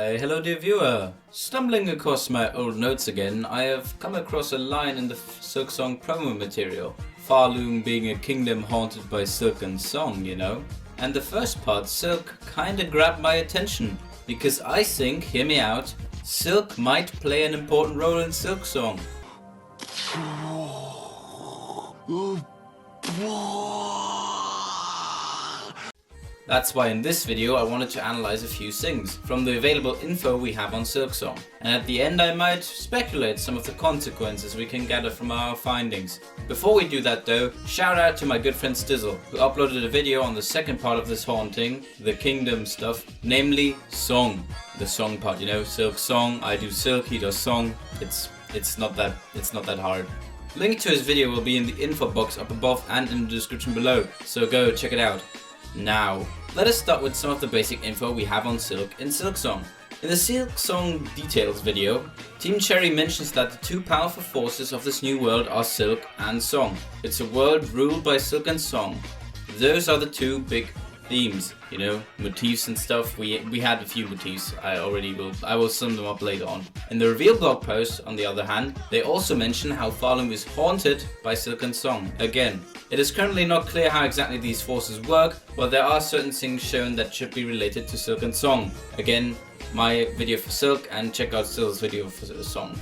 Why, hello dear viewer! Stumbling across my old notes again, I have come across a line in the Silksong promo material. Saloon being a kingdom haunted by Silk and Song, you know. And the first part, Silk, kinda grabbed my attention. Because I think, hear me out, Silk might play an important role in Silksong. That's why in this video I wanted to analyze a few things from the available info we have on Silksong. And at the end I might speculate some of the consequences we can gather from our findings. Before we do that though, shout out to my good friend Stizzl, who uploaded a video on the second part of this haunting, the kingdom stuff, namely Song. The song part, you know, Silksong, I do Silk, he does Song. It's not that hard. Link to his video will be in the info box up above and in the description below, so go check it out. Now, let us start with some of the basic info we have on Silk in Silksong. In the Silksong details video, Team Cherry mentions that the two powerful forces of this new world are Silk and Song. It's a world ruled by Silk and Song. Those are the two big themes, you know, motifs and stuff. We had a few motifs. I will sum them up later on. In the reveal blog post, on the other hand, they also mention how Saloon is haunted by Silk and Song. Again, it is currently not clear how exactly these forces work, but there are certain things shown that should be related to Silk and Song. Again, my video for Silk, and check out Still's video for Song.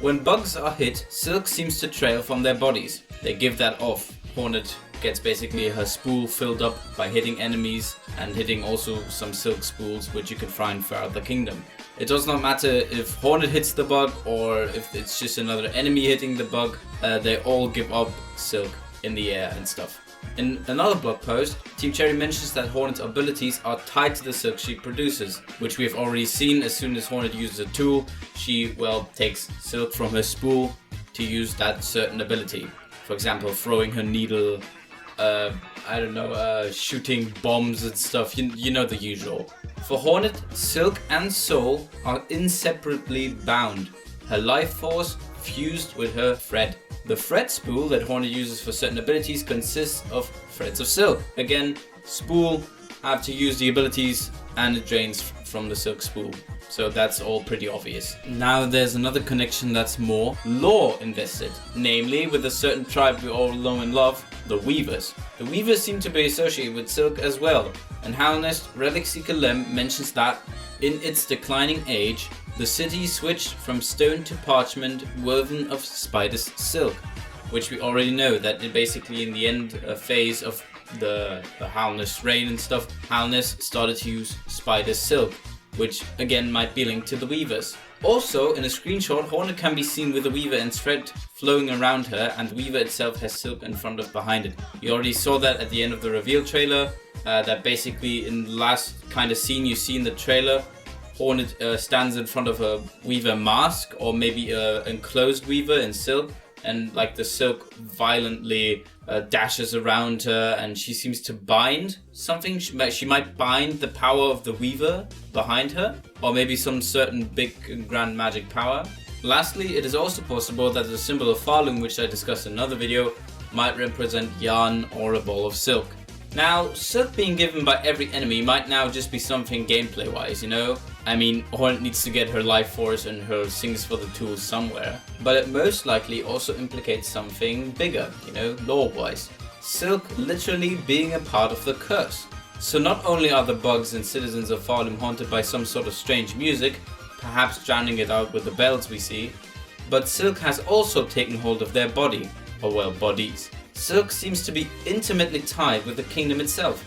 When bugs are hit, Silk seems to trail from their bodies. They give that off. Hornet gets basically her spool filled up by hitting enemies and hitting also some Silk spools which you can find throughout the kingdom. It does not matter if Hornet hits the bug or if it's just another enemy hitting the bug, they all give up Silk in the air and stuff. In another blog post, Team Cherry mentions that Hornet's abilities are tied to the Silk she produces, which we have already seen. As soon as Hornet uses a tool, she, takes Silk from her spool to use that certain ability. For example, throwing her needle, shooting bombs and stuff, you know the usual. For Hornet, Silk and Soul are inseparably bound. Her life force fused with her thread. The thread spool that Hornet uses for certain abilities consists of threads of Silk. Again, spool have to use the abilities and it drains from the Silk spool. So that's all pretty obvious. Now there's another connection that's more lore invested, namely with a certain tribe we all know and love, the Weavers. The Weavers seem to be associated with Silk as well, and Howlnest Relic Seeker Lem mentions that in its declining age, the city switched from stone to parchment woven of spider's silk, which we already know that it basically in the end phase of the Howlnest reign and stuff, Howlnest started to use spider silk, which again might be linked to the Weavers. Also, in a screenshot, Hornet can be seen with the Weaver and thread flowing around her, and the Weaver itself has Silk in front of behind it. You already saw that at the end of the reveal trailer, that basically in the last kind of scene you see in the trailer, Hornet stands in front of a Weaver mask, or maybe an enclosed Weaver in Silk, and like the Silk violently dashes around her, and she seems to bind something. She might bind the power of the Weaver behind her, or maybe some certain big and grand magic power. Lastly, it is also possible that the symbol of Saloon, which I discussed in another video, might represent yarn or a ball of silk. Now, Silk being given by every enemy might now just be something gameplay wise, you know? I mean, Hornet needs to get her life force and her things for the tools somewhere. But it most likely also implicates something bigger, you know, lore wise. Silk literally being a part of the curse. So not only are the bugs and citizens of Saloon haunted by some sort of strange music, perhaps drowning it out with the bells we see, but Silk has also taken hold of their body, or bodies. Silk seems to be intimately tied with the kingdom itself,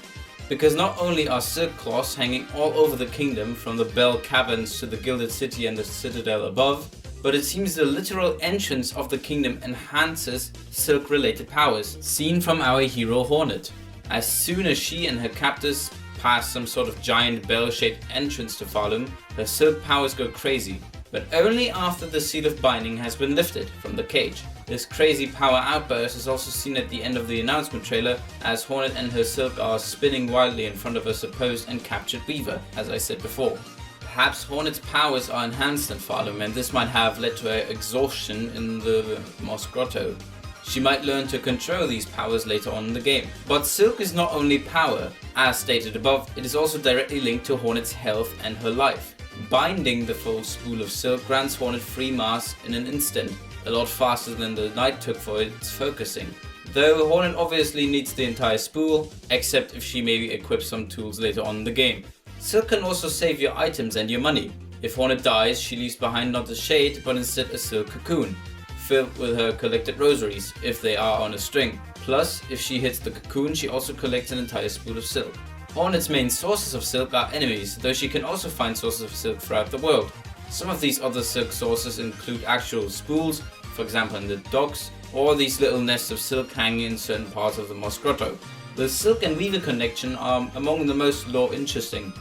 because not only are silk cloths hanging all over the kingdom from the Bell Caverns to the Gilded City and the Citadel above, but it seems the literal entrance of the kingdom enhances silk-related powers, seen from our hero Hornet. As soon as she and her captors pass some sort of giant bell-shaped entrance to Saloon, her silk powers go crazy, but only after the seal of binding has been lifted from the cage. This crazy power outburst is also seen at the end of the announcement trailer, as Hornet and her Silk are spinning wildly in front of a supposed and captured Weaver, as I said before. Perhaps Hornet's powers are enhanced in Saloon, and this might have led to her exhaustion in the Moss Grotto. She might learn to control these powers later on in the game. But Silk is not only power. As stated above, it is also directly linked to Hornet's health and her life. Binding the full spool of silk grants Hornet free mass in an instant, a lot faster than the Knight took for its focusing. Though Hornet obviously needs the entire spool, except if she maybe equips some tools later on in the game. Silk can also save your items and your money. If Hornet dies, she leaves behind not a shade, but instead a silk cocoon, filled with her collected rosaries, if they are on a string. Plus, if she hits the cocoon, she also collects an entire spool of silk. Hornet's main sources of silk are enemies, though she can also find sources of silk throughout the world. Some of these other silk sources include actual spools, for example in the docks, or these little nests of silk hanging in certain parts of the Moss Grotto. The silk and weaver connection are among the most lore interesting.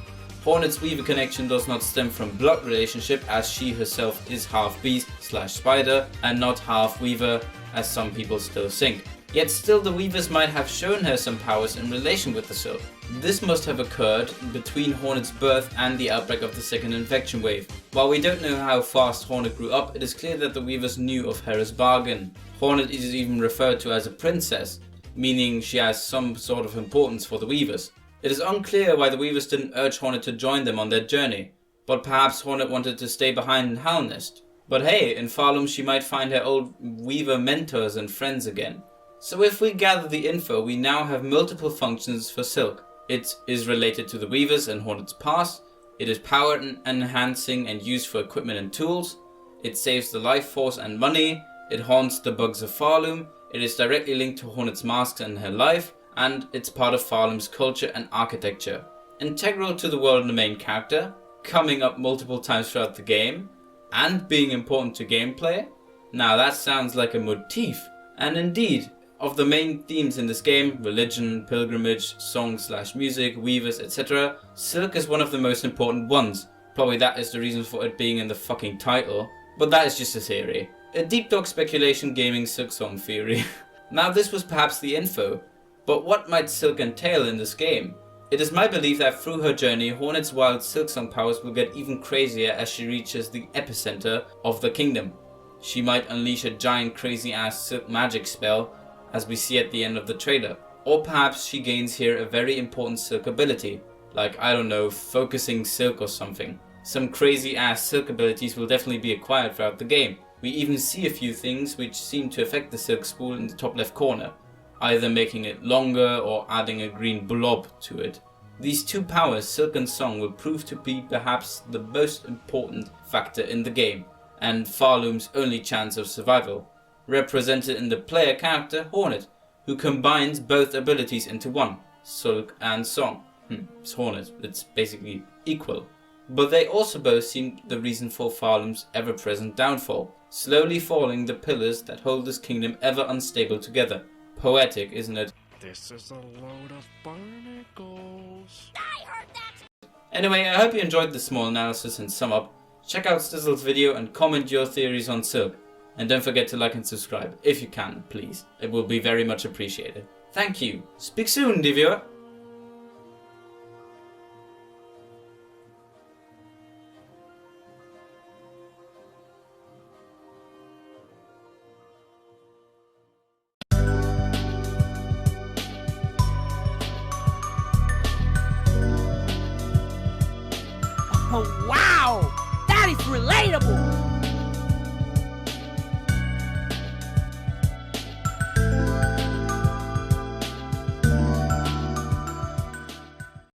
Hornet's weaver connection does not stem from blood relationship, as she herself is half beast / spider and not half weaver, as some people still think. Yet still the weavers might have shown her some powers in relation with the silk. This must have occurred between Hornet's birth and the outbreak of the second infection wave. While we don't know how fast Hornet grew up, it is clear that the weavers knew of Hera's bargain. Hornet is even referred to as a princess, meaning she has some sort of importance for the weavers. It is unclear why the weavers didn't urge Hornet to join them on their journey, but perhaps Hornet wanted to stay behind in Howlnest. But hey, in Farlum she might find her old weaver mentors and friends again. So if we gather the info, we now have multiple functions for silk. It is related to the weavers and Hornet's past, it is power enhancing and used for equipment and tools, it saves the life force and money, it haunts the bugs of Farlum, it is directly linked to Hornet's masks and her life, and it's part of Farlum's culture and architecture. Integral to the world and the main character, coming up multiple times throughout the game, and being important to gameplay. Now that sounds like a motif, and indeed, of the main themes in this game, religion, pilgrimage, song/music, weavers, etc., silk is one of the most important ones. Probably that is the reason for it being in the fucking title, but that is just a theory. A deep dog speculation gaming Silksong theory. Now this was perhaps the info, but what might silk entail in this game? It is my belief that through her journey, Hornet's wild Silksong powers will get even crazier as she reaches the epicenter of the kingdom. She might unleash a giant crazy ass silk magic spell, as we see at the end of the trailer. Or perhaps she gains here a very important silk ability, like I don't know, focusing silk or something. Some crazy ass silk abilities will definitely be acquired throughout the game. We even see a few things which seem to affect the silk spool in the top left corner, either making it longer or adding a green blob to it. These two powers, silk and song, will prove to be perhaps the most important factor in the game, and Farlum's only chance of survival, represented in the player character Hornet, who combines both abilities into one, silk and song. It's Hornet, it's basically equal. But they also both seem the reason for Farlum's ever-present downfall, slowly falling the pillars that hold this kingdom ever unstable together. Poetic, isn't it? This is a load of barnacles. I heard that! Anyway, I hope you enjoyed this small analysis and sum up. Check out Stizzl's video and comment your theories on silk. And don't forget to like and subscribe, if you can, please. It will be very much appreciated. Thank you. Speak soon, dear viewer.